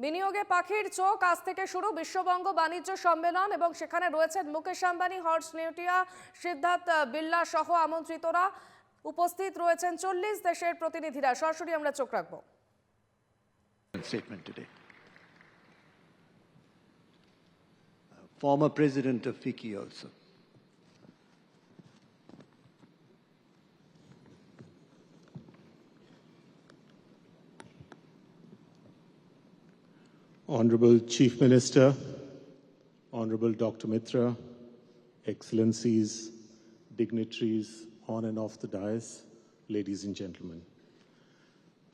বিনিয়োগে পাখির চোখ আজ থেকে শুরু বিশ্ববঙ্গ বাণিজ্য সম্মেলন এবং সেখানে রয়েছেন মুকেশ আম্বানি, হর্ষ নেউটিয়া, সিদ্ধার্থ বিড়লা সহ আমন্ত্রিতরা। উপস্থিত রয়েছেন 40 দেশের প্রতিনিধিরা। সরাসরি আমরা চোখ রাখবো। Statement today. Former president of FICCI also. Honorable Chief Minister, Honorable Dr. Mitra, Excellencies, dignitaries on and off the dais, ladies and gentlemen.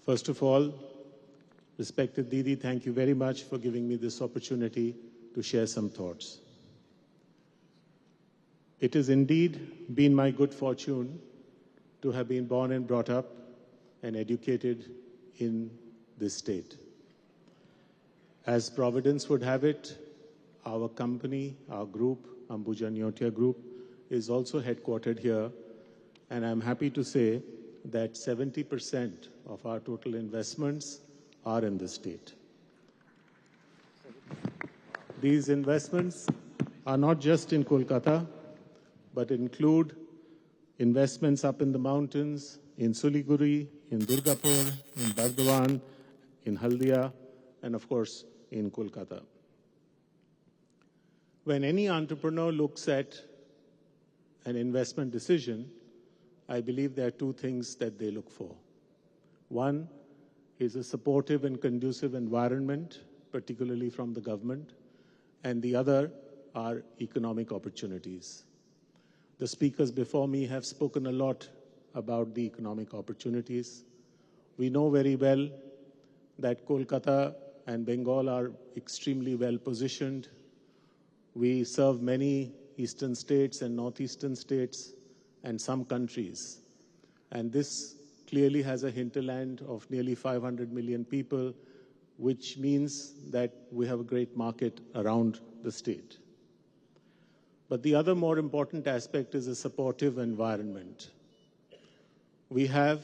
First of all, respected Didi, thank you very much for giving me this opportunity to share some thoughts. It has indeed been my good fortune to have been born and brought up and educated in this state. As Providence would have it, our company, our group, Ambuja Neotia Group, is also headquartered here, and I'm happy to say that 70% of our total investments are in this state. These investments are not just in Kolkata, but include investments up in the mountains, in Siliguri, in Durgapur, in Bardhaman, in Haldia, and of course, in Kolkata. When any entrepreneur looks at an investment decision, I believe there are two things that they look for. One is a supportive and conducive environment, particularly from the government, and the other are economic opportunities. The speakers before me have spoken a lot about the economic opportunities. We know very well that Kolkata and Bengal are extremely well positioned. We serve many eastern states and northeastern states and some countries. And this clearly has a hinterland of nearly 500 million people, which means that we have a great market around the state. But the other more important aspect is a supportive environment. We have,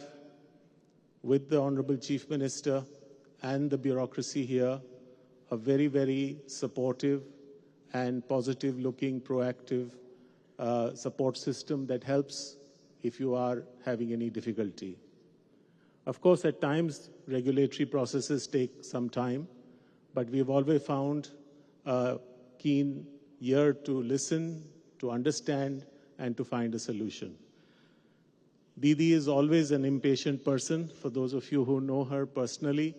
with the Honorable Chief Minister and the bureaucracy here, a very, very supportive and positive-looking, proactive support system that helps if you are having any difficulty. Of course, at times, regulatory processes take some time, but we've always found a keen ear to listen, to understand, and to find a solution. Didi is always an impatient person. For those of you who know her personally,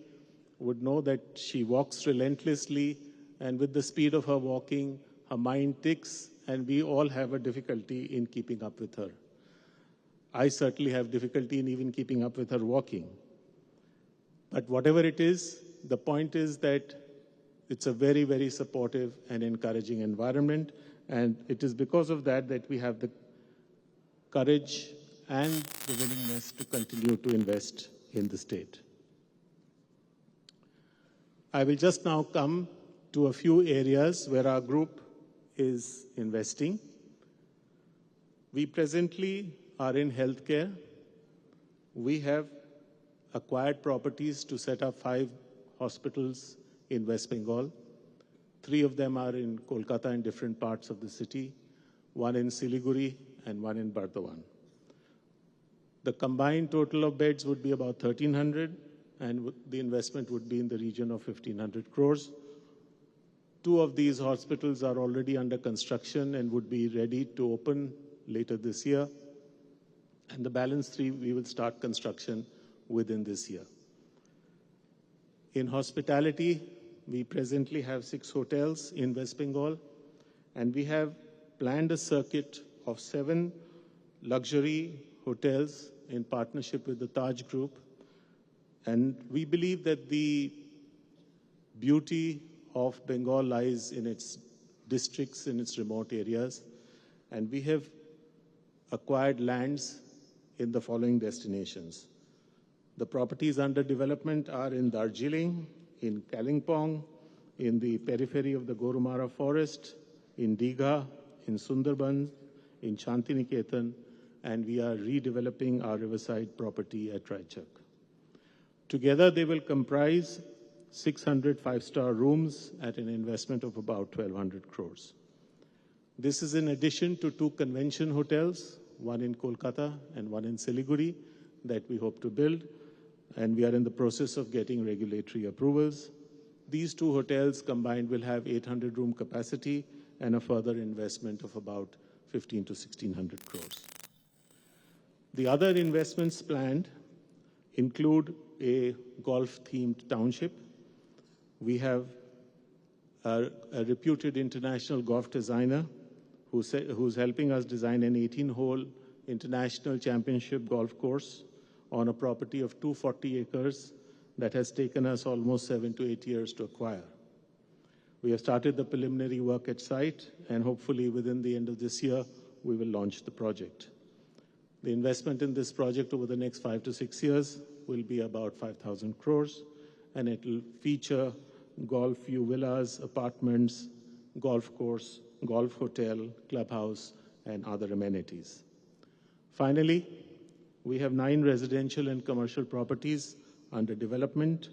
would know that she walks relentlessly, and with the speed of her walking, her mind ticks, and we all have a difficulty in keeping up with her. I certainly have difficulty in even keeping up with her walking. But whatever it is, the point is that it's a very, very supportive and encouraging environment, and it is because of that that we have the courage and the willingness to continue to invest in the state. I will just now come to a few areas where our group is investing. We presently are in healthcare. We have acquired properties to set up 5 hospitals in West Bengal. 3 of them are in Kolkata in different parts of the city, 1 in Siliguri and 1 in Bardhaman. The combined total of beds would be about 1,300, and the investment would be in the region of 1,500 crores. 2 of these hospitals are already under construction and would be ready to open later this year. And the balance 3, we will start construction within this year. In hospitality, we presently have 6 hotels in West Bengal, and we have planned a circuit of 7 luxury hotels in partnership with the Taj Group. And we believe that the beauty of Bengal lies in its districts, in its remote areas. And we have acquired lands in the following destinations. The properties under development are in Darjeeling, in Kalimpong, in the periphery of the Gorumara forest, in Digha, in Sundarban, in Shantiniketan, and we are redeveloping our riverside property at Raichak. Together, they will comprise 600 five-star rooms at an investment of about 1,200 crores. This is in addition to 2 convention hotels, one in Kolkata and one in Siliguri, that we hope to build, and we are in the process of getting regulatory approvals. These 2 hotels combined will have 800 room capacity and a further investment of about 15 to 1,600 crores. The other investments planned include a golf-themed township. We have a reputed international golf designer who's helping us design an 18-hole international championship golf course on a property of 240 acres that has taken us almost 7 to 8 years to acquire. We have started the preliminary work at site, and hopefully within the end of this year, we will launch the project. The investment in this project over the next 5 to 6 years will be about 5,000 crores, and it will feature golf view villas, apartments, golf course, golf hotel, clubhouse, and other amenities. Finally, we have 9 residential and commercial properties under development.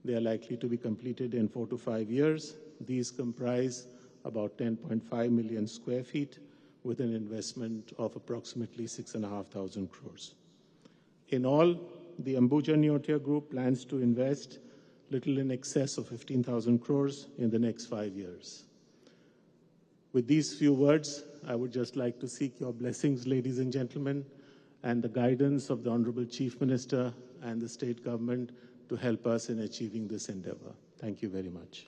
They are likely to be completed in 4 to 5 years. These comprise about 10.5 million square feet with an investment of approximately 6,500 crores. In all, the Ambuja Neotia Group plans to invest little in excess of 15,000 crores in the next 5 years. With these few words, I would just like to seek your blessings, ladies and gentlemen, and the guidance of the Honorable Chief Minister and the state government to help us in achieving this endeavor. Thank you very much.